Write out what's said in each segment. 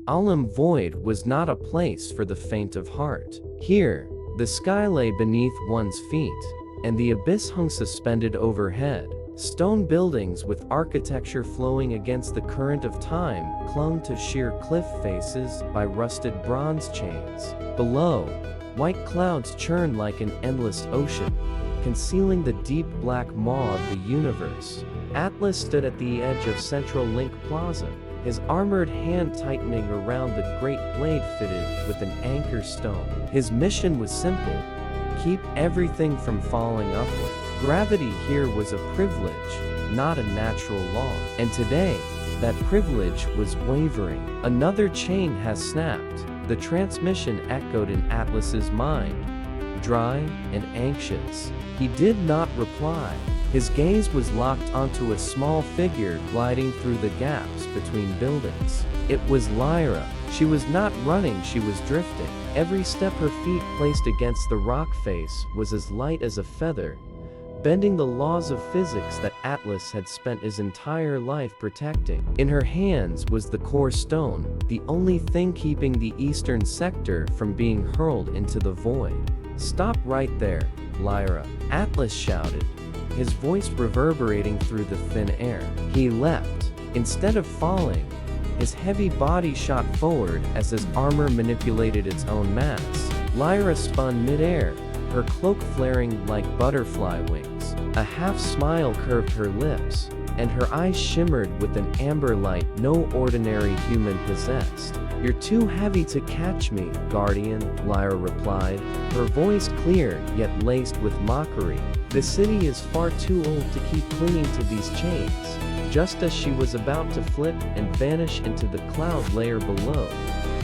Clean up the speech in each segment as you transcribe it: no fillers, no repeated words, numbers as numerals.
Olym-Void was not a place for the faint of heart. Here, the sky lay beneath one's feet, and the abyss hung suspended overhead. Stone buildings with architecture flowing against the current of time clung to sheer cliff faces by rusted bronze chains. Below, white clouds churned like an endless ocean, concealing the deep black maw of the universe. Atlas stood at the edge of Central Link Plaza, his armored hand tightening around the great blade fitted with an anchor stone. His mission was simple: keep everything from falling upward. Gravity here was a privilege, not a natural law. And today, that privilege was wavering. Another chain has snapped. The transmission echoed in Atlas's mind, dry and anxious. He did not reply. His gaze was locked onto a small figure gliding through the gaps between buildings. It was Lyra. She was not running, she was drifting. Every step her feet placed against the rock face was as light as a feather, bending the laws of physics that Atlas had spent his entire life protecting. In her hands was the core stone, the only thing keeping the eastern sector from being hurled into the void. "Stop right there, Lyra," Atlas shouted, his voice reverberating through the thin air. He leapt. Instead of falling, his heavy body shot forward as his armor manipulated its own mass. Lyra spun midair, her cloak flaring like butterfly wings. A half smile curved her lips, and her eyes shimmered with an amber light no ordinary human possessed. "You're too heavy to catch me, Guardian," Lyra replied, her voice clear yet laced with mockery. "The city is far too old to keep clinging to these chains." Just as she was about to flip and vanish into the cloud layer below,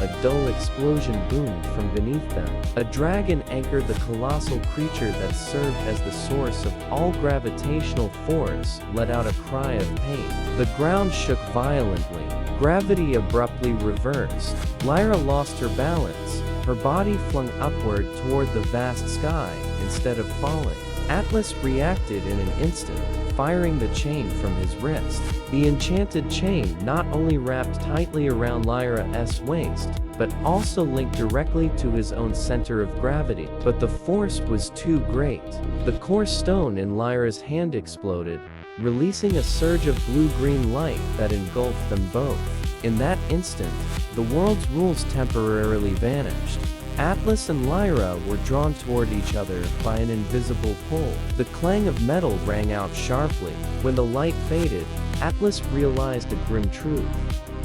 a dull explosion boomed from beneath them. A dragon anchored the colossal creature that served as the source of all gravitational force, let out a cry of pain. The ground shook violently. Gravity abruptly reversed. Lyra lost her balance, her body flung upward toward the vast sky instead of falling. Atlas reacted in an instant, firing the chain from his wrist. The enchanted chain not only wrapped tightly around Lyra's waist, but also linked directly to his own center of gravity. But the force was too great. The core stone in Lyra's hand exploded, releasing a surge of blue-green light that engulfed them both. In that instant, the world's rules temporarily vanished. Atlas and Lyra were drawn toward each other by an invisible pull. The clang of metal rang out sharply. When the light faded, Atlas realized a grim truth.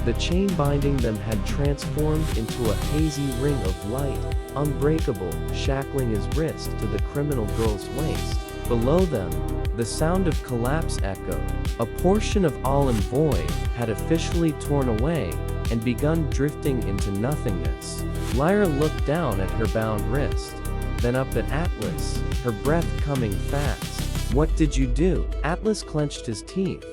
The chain binding them had transformed into a hazy ring of light, unbreakable, shackling his wrist to the criminal girl's waist. Below them, the sound of collapse echoed. A portion of Olym-Void had officially torn away and begun drifting into nothingness. Lyra looked down at her bound wrist, then up at Atlas, her breath coming fast. "What did you do?" Atlas clenched his teeth,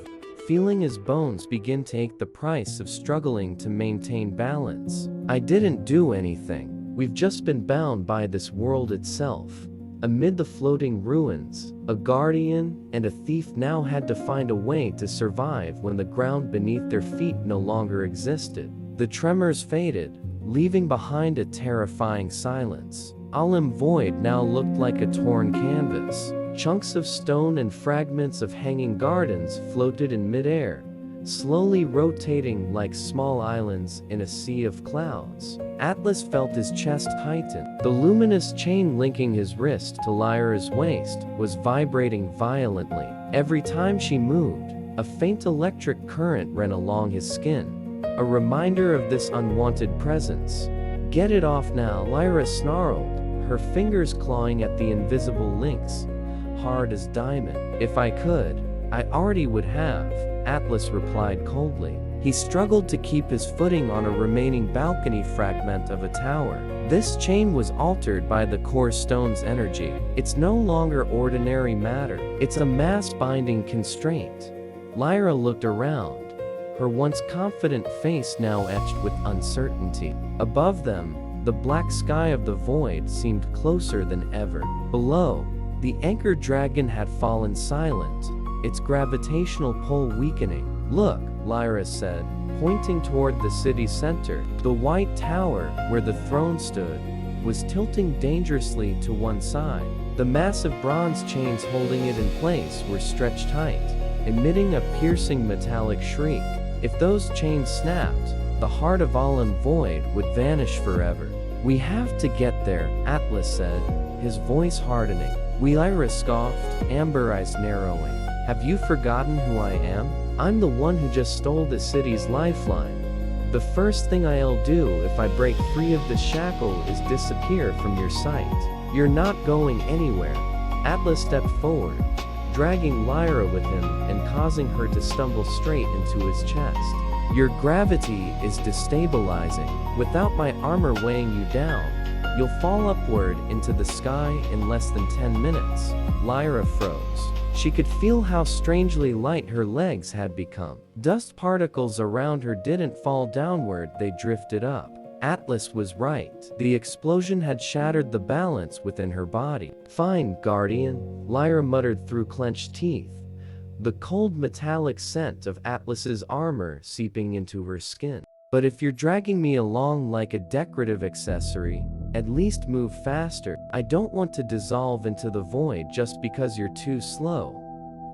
feeling his bones begin to ache the price of struggling to maintain balance. "I didn't do anything. We've just been bound by this world itself." Amid the floating ruins, a guardian and a thief now had to find a way to survive when the ground beneath their feet no longer existed. The tremors faded, leaving behind a terrifying silence. Olym-Void now looked like a torn canvas. Chunks of stone and fragments of hanging gardens floated in midair, slowly rotating like small islands in a sea of clouds. Atlas felt his chest tighten. The luminous chain linking his wrist to Lyra's waist was vibrating violently. Every time she moved, a faint electric current ran along his skin, a reminder of this unwanted presence. "Get it off now," Lyra snarled, her fingers clawing at the invisible links, hard as diamond. "If I could, I already would have," Atlas replied coldly. He struggled to keep his footing on a remaining balcony fragment of a tower. This chain was altered by the core stone's energy. It's no longer ordinary matter. It's a mass-binding constraint. Lyra looked around, her once confident face now etched with uncertainty. Above them, the black sky of the void seemed closer than ever. Below, the anchor dragon had fallen silent, its gravitational pull weakening. "Look," Lyra said, pointing toward the city center. The white tower, where the throne stood, was tilting dangerously to one side. The massive bronze chains holding it in place were stretched tight, emitting a piercing metallic shriek. If those chains snapped, the heart of Olym-Void would vanish forever. "We have to get there," Atlas said, his voice hardening. Lyra scoffed, amber eyes narrowing. "Have you forgotten who I am? I'm the one who just stole the city's lifeline. The first thing I'll do if I break free of the shackle is disappear from your sight. You're not going anywhere." Atlas stepped forward, dragging Lyra with him and causing her to stumble straight into his chest. "Your gravity is destabilizing. Without my armor weighing you down, you'll fall upward into the sky in less than 10 minutes. Lyra froze. She could feel how strangely light her legs had become. Dust particles around her didn't fall downward, they drifted up. Atlas was right. The explosion had shattered the balance within her body. "Fine, Guardian," Lyra muttered through clenched teeth, the cold metallic scent of Atlas's armor seeping into her skin. "But if you're dragging me along like a decorative accessory, at least move faster. I don't want to dissolve into the void just because you're too slow."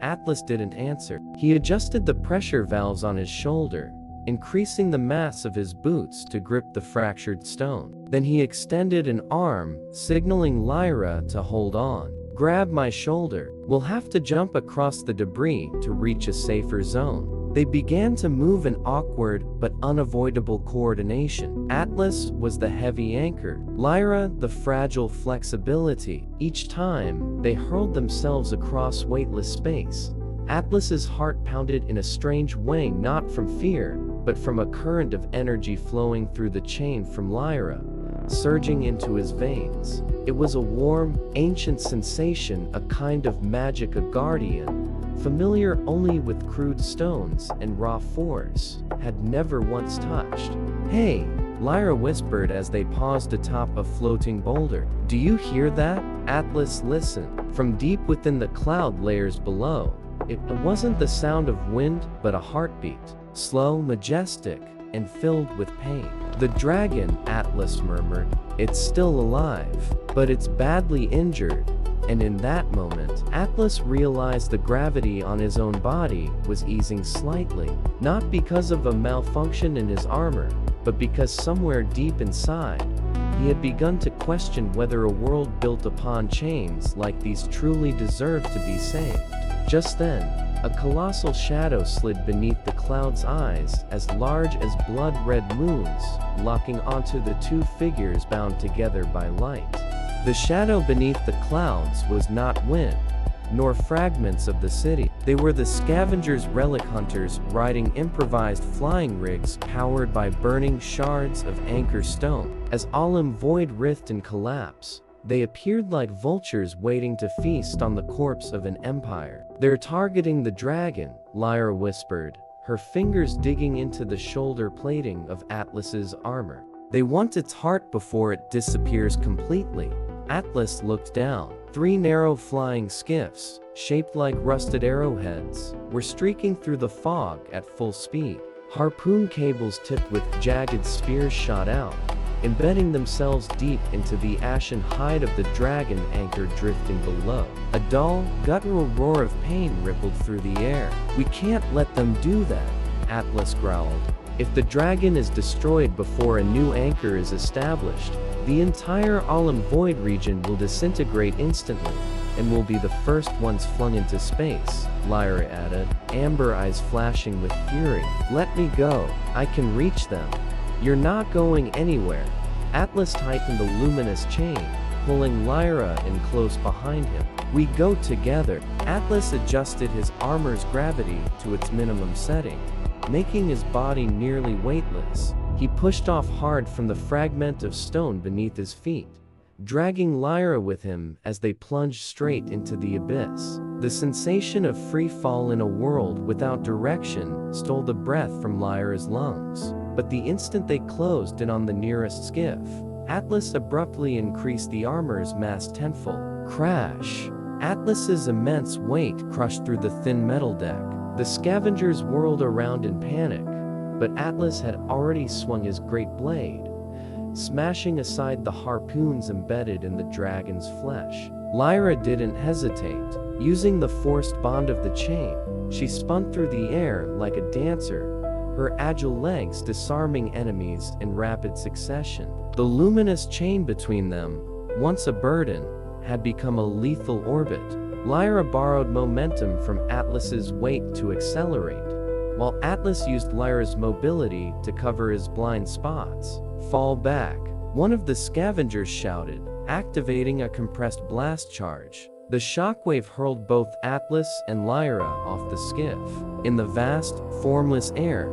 Atlas didn't answer. He adjusted the pressure valves on his shoulder, increasing the mass of his boots to grip the fractured stone. Then he extended an arm, signaling Lyra to hold on. "Grab my shoulder. We'll have to jump across the debris to reach a safer zone." They began to move in awkward but unavoidable coordination. Atlas was the heavy anchor, Lyra the fragile flexibility. Each time, they hurled themselves across weightless space. Atlas's heart pounded in a strange way, not from fear, but from a current of energy flowing through the chain from Lyra, surging into his veins. It was a warm, ancient sensation, a kind of magic, a guardian, familiar only with crude stones and raw force, had never once touched. "Hey," Lyra whispered as they paused atop a floating boulder. "Do you hear that?" Atlas listened. From deep within the cloud layers below, it wasn't the sound of wind, but a heartbeat, slow, majestic, and filled with pain. "The dragon," Atlas murmured. "It's still alive, but it's badly injured." And in that moment, Atlas realized the gravity on his own body was easing slightly, not because of a malfunction in his armor, but because somewhere deep inside, he had begun to question whether a world built upon chains like these truly deserved to be saved. Just then, a colossal shadow slid beneath the cloud's eyes, as large as blood-red moons, locking onto the two figures bound together by light. The shadow beneath the clouds was not wind, nor fragments of the city. They were the scavengers' relic hunters riding improvised flying rigs powered by burning shards of anchor stone. As Olym-Void writhed in collapse, they appeared like vultures waiting to feast on the corpse of an empire. "They're targeting the dragon," Lyra whispered, her fingers digging into the shoulder plating of Atlas's armor. "They want its heart before it disappears completely." Atlas looked down. 3 narrow flying skiffs, shaped like rusted arrowheads, were streaking through the fog at full speed. Harpoon cables tipped with jagged spears shot out, embedding themselves deep into the ashen hide of the dragon anchor drifting below. A dull, guttural roar of pain rippled through the air. "We can't let them do that," Atlas growled. "If the dragon is destroyed before a new anchor is established, the entire Olym-Void region will disintegrate instantly, and will be the first ones flung into space," Lyra added, amber eyes flashing with fury. "Let me go. I can reach them." "You're not going anywhere." Atlas tightened the luminous chain, pulling Lyra in close behind him. "We go together." Atlas adjusted his armor's gravity to its minimum setting, making his body nearly weightless. He pushed off hard from the fragment of stone beneath his feet, dragging Lyra with him as they plunged straight into the abyss. The sensation of free fall in a world without direction stole the breath from Lyra's lungs. But the instant they closed in on the nearest skiff, Atlas abruptly increased the armor's mass tenfold. Crash! Atlas's immense weight crushed through the thin metal deck. The scavengers whirled around in panic, but Atlas had already swung his great blade, smashing aside the harpoons embedded in the dragon's flesh. Lyra didn't hesitate. Using the forced bond of the chain, she spun through the air like a dancer, her agile legs disarming enemies in rapid succession. The luminous chain between them, once a burden, had become a lethal orbit. Lyra borrowed momentum from Atlas's weight to accelerate, while Atlas used Lyra's mobility to cover his blind spots. "Fall back," one of the scavengers shouted, activating a compressed blast charge. The shockwave hurled both Atlas and Lyra off the skiff. In the vast, formless air,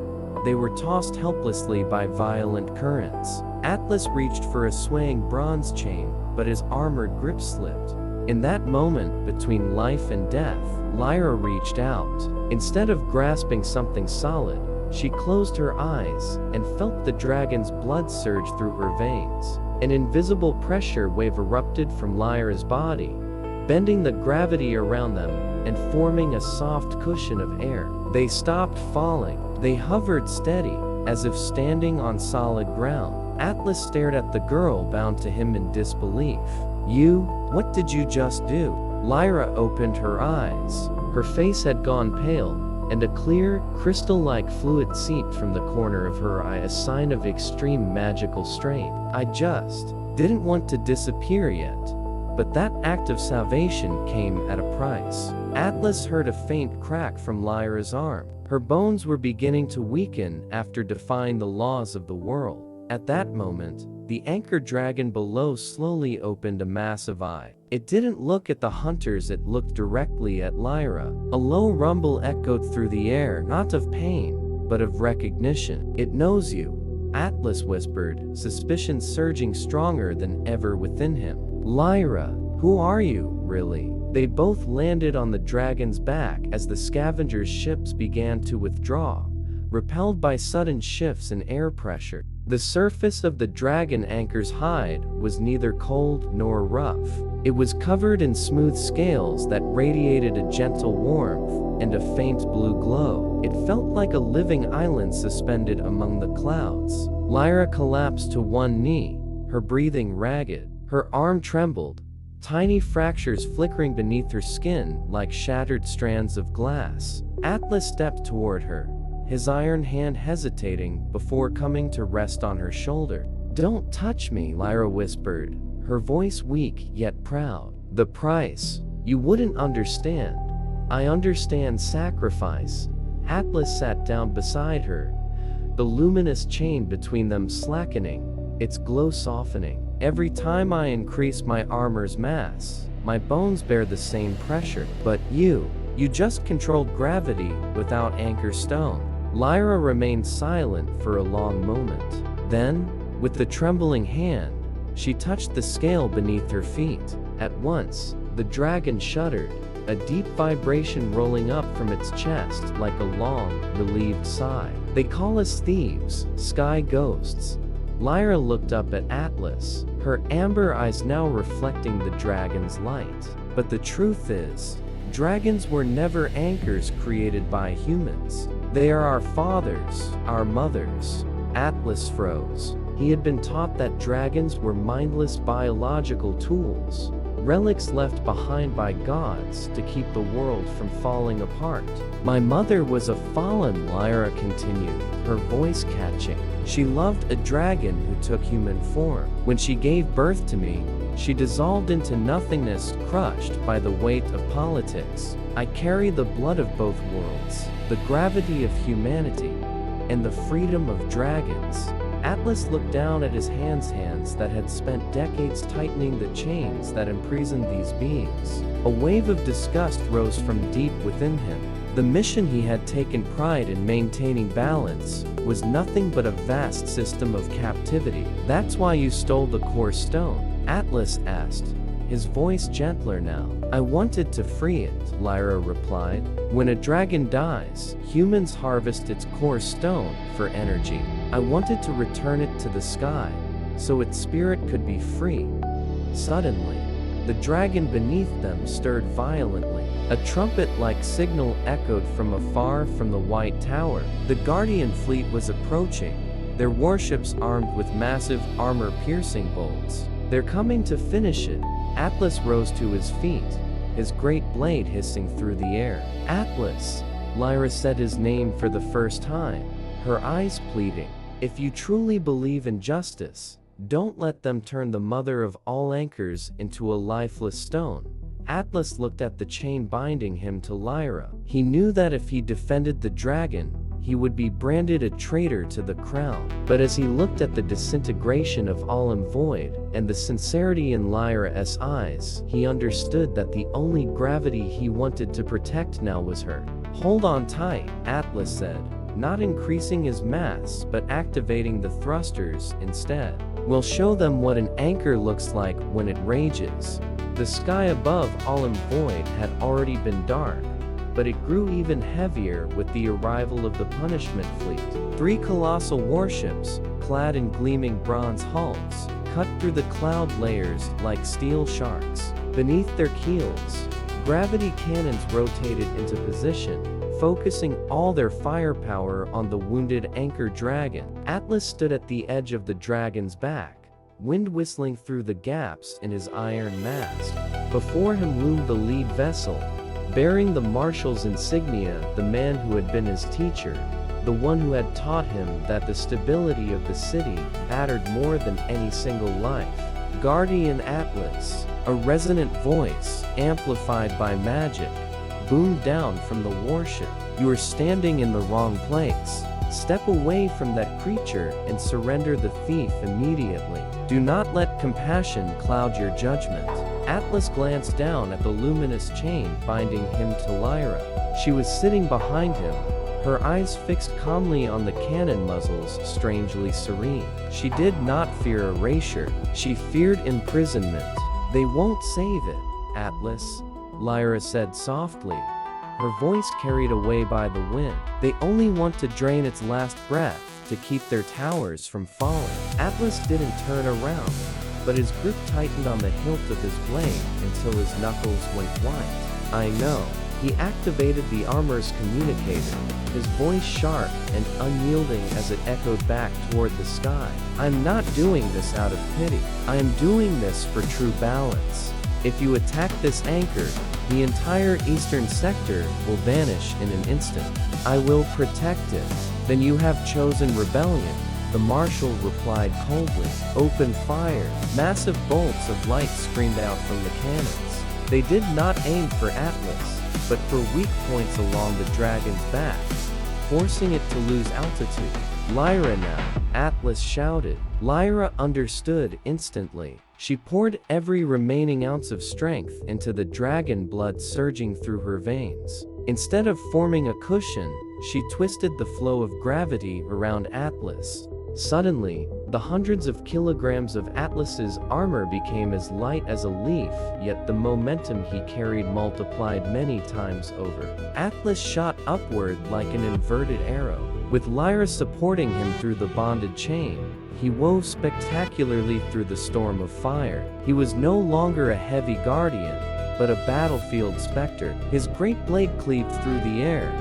they were tossed helplessly by violent currents. Atlas reached for a swaying bronze chain, but his armored grip slipped. In that moment between life and death, Lyra reached out. Instead of grasping something solid, she closed her eyes and felt the dragon's blood surge through her veins. An invisible pressure wave erupted from Lyra's body, bending the gravity around them and forming a soft cushion of air. They stopped falling. They hovered steady, as if standing on solid ground. Atlas stared at the girl bound to him in disbelief. What did you just do?" Lyra opened her eyes. Her face had gone pale, and a clear, crystal-like fluid seeped from the corner of her eye, a sign of extreme magical strain. "I just didn't want to disappear yet." But that act of salvation came at a price. Atlas heard a faint crack from Lyra's arm. Her bones were beginning to weaken after defying the laws of the world. At that moment, the anchor dragon below slowly opened a massive eye. It didn't look at the hunters, it looked directly at Lyra. A low rumble echoed through the air, not of pain, but of recognition. "It knows you," Atlas whispered, suspicion surging stronger than ever within him. "Lyra, who are you, really?" They both landed on the dragon's back as the scavengers' ships began to withdraw, repelled by sudden shifts in air pressure. The surface of the dragon anchor's hide was neither cold nor rough. It was covered in smooth scales that radiated a gentle warmth and a faint blue glow. It felt like a living island suspended among the clouds. Lyra collapsed to one knee, her breathing ragged. Her arm trembled, tiny fractures flickering beneath her skin like shattered strands of glass. Atlas stepped toward her, his iron hand hesitating before coming to rest on her shoulder. "Don't touch me," Lyra whispered, her voice weak yet proud. "The price. You wouldn't understand." "I understand sacrifice." Atlas sat down beside her, the luminous chain between them slackening, its glow softening. "Every time I increase my armor's mass, my bones bear the same pressure. But you just controlled gravity without anchor stone." Lyra remained silent for a long moment. Then, with the trembling hand, she touched the scale beneath her feet. At once, the dragon shuddered, a deep vibration rolling up from its chest like a long, relieved sigh. "They call us thieves, sky ghosts." Lyra looked up at Atlas, her amber eyes now reflecting the dragon's light. "But the truth is, dragons were never anchors created by humans. They are our fathers, our mothers." Atlas froze. He had been taught that dragons were mindless biological tools, relics left behind by gods to keep the world from falling apart. "My mother was a fallen," Lyra continued, her voice catching. "She loved a dragon who took human form. When she gave birth to me, she dissolved into nothingness, crushed by the weight of politics. I carry the blood of both worlds, the gravity of humanity, and the freedom of dragons." Atlas looked down at his hands that had spent decades tightening the chains that imprisoned these beings. A wave of disgust rose from deep within him. The mission he had taken pride in maintaining balance was nothing but a vast system of captivity. "That's why you stole the core stone?" Atlas asked, his voice gentler now. "I wanted to free it," Lyra replied. "When a dragon dies, humans harvest its core stone for energy. I wanted to return it to the sky, so its spirit could be free." Suddenly, The dragon beneath them stirred violently. A trumpet-like signal echoed from afar from the White Tower. The Guardian fleet was approaching, their warships armed with massive armor-piercing bolts. "They're coming to finish it." Atlas rose to his feet, his great blade hissing through the air. "Atlas!" Lyra said his name for the first time, her eyes pleading. "If you truly believe in justice, don't let them turn the mother of all anchors into a lifeless stone." Atlas looked at the chain binding him to Lyra. He knew that if he defended the dragon, he would be branded a traitor to the crown. But as he looked at the disintegration of Olym-Void and the sincerity in Lyra's eyes, he understood that the only gravity he wanted to protect now was her. "Hold on tight," Atlas said, not increasing his mass but activating the thrusters instead. "We'll show them what an anchor looks like when it rages." The sky above Olym-Void had already been dark, but it grew even heavier with the arrival of the punishment fleet. 3 colossal warships, clad in gleaming bronze hulks, cut through the cloud layers like steel sharks. Beneath their keels, gravity cannons rotated into position, focusing all their firepower on the wounded anchor dragon. Atlas stood at the edge of the dragon's back, wind whistling through the gaps in his iron mast. Before him loomed the lead vessel, bearing the marshal's insignia, the man who had been his teacher, the one who had taught him that the stability of the city mattered more than any single life. Guardian Atlas, a resonant voice, amplified by magic, boomed down from the warship. "You are standing in the wrong place. Step away from that creature and surrender the thief immediately. Do not let compassion cloud your judgment." Atlas glanced down at the luminous chain binding him to Lyra. She was sitting behind him, her eyes fixed calmly on the cannon muzzles, strangely serene. She did not fear erasure, she feared imprisonment. "They won't save it, Atlas," Lyra said softly, her voice carried away by the wind. "They only want to drain its last breath to keep their towers from falling." Atlas didn't turn around, but his grip tightened on the hilt of his blade until his knuckles went white. "I know." He activated the armor's communicator, his voice sharp and unyielding as it echoed back toward the sky. "I'm not doing this out of pity. I am doing this for true balance. If you attack this anchor, the entire eastern sector will vanish in an instant. I will protect it." "Then you have chosen rebellion," the marshal replied coldly. "Open fire." Massive bolts of light screamed out from the cannons. They did not aim for Atlas, but for weak points along the dragon's back, forcing it to lose altitude. "Lyra now," Atlas shouted. Lyra understood instantly. She poured every remaining ounce of strength into the dragon blood surging through her veins. Instead of forming a cushion, she twisted the flow of gravity around Atlas. Suddenly, the hundreds of kilograms of Atlas's armor became as light as a leaf, yet the momentum he carried multiplied many times over. Atlas shot upward like an inverted arrow. With Lyra supporting him through the bonded chain, he wove spectacularly through the storm of fire. He was no longer a heavy guardian, but a battlefield specter. His great blade cleaved through the air,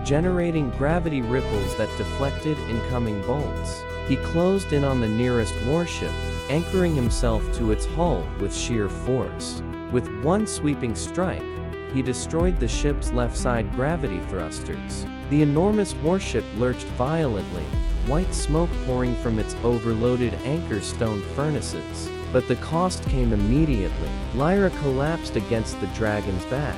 generating gravity ripples that deflected incoming bolts. He closed in on the nearest warship, anchoring himself to its hull with sheer force. With one sweeping strike, he destroyed the ship's left side gravity thrusters. The enormous warship lurched violently, white smoke pouring from its overloaded anchor stone furnaces. But the cost came immediately. Lyra collapsed against the dragon's back,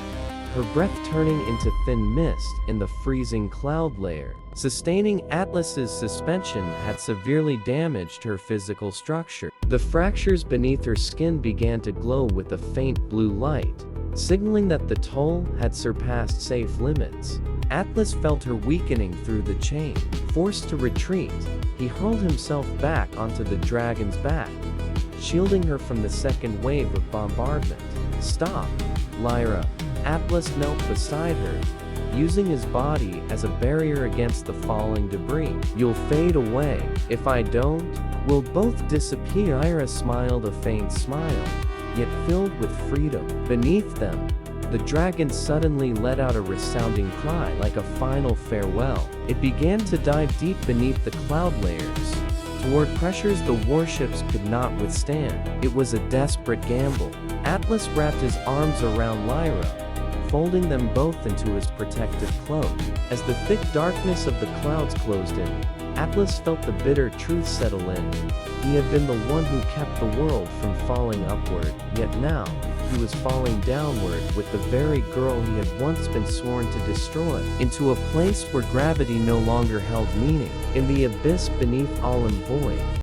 her breath turning into thin mist in the freezing cloud layer. Sustaining Atlas's suspension had severely damaged her physical structure. The fractures beneath her skin began to glow with a faint blue light, signaling that the toll had surpassed safe limits. Atlas felt her weakening through the chain. Forced to retreat, he hurled himself back onto the dragon's back, shielding her from the second wave of bombardment. "Stop, Lyra." Atlas knelt beside her, using his body as a barrier against the falling debris. "You'll fade away. If I don't, we'll both disappear." Lyra smiled a faint smile, yet filled with freedom. Beneath them, the dragon suddenly let out a resounding cry like a final farewell. It began to dive deep beneath the cloud layers, toward pressures the warships could not withstand. It was a desperate gamble. Atlas wrapped his arms around Lyra, folding them both into his protective cloak. As the thick darkness of the clouds closed in, Atlas felt the bitter truth settle in. He had been the one who kept the world from falling upward, yet now, he was falling downward with the very girl he had once been sworn to destroy, into a place where gravity no longer held meaning. In the abyss beneath Olym-Void,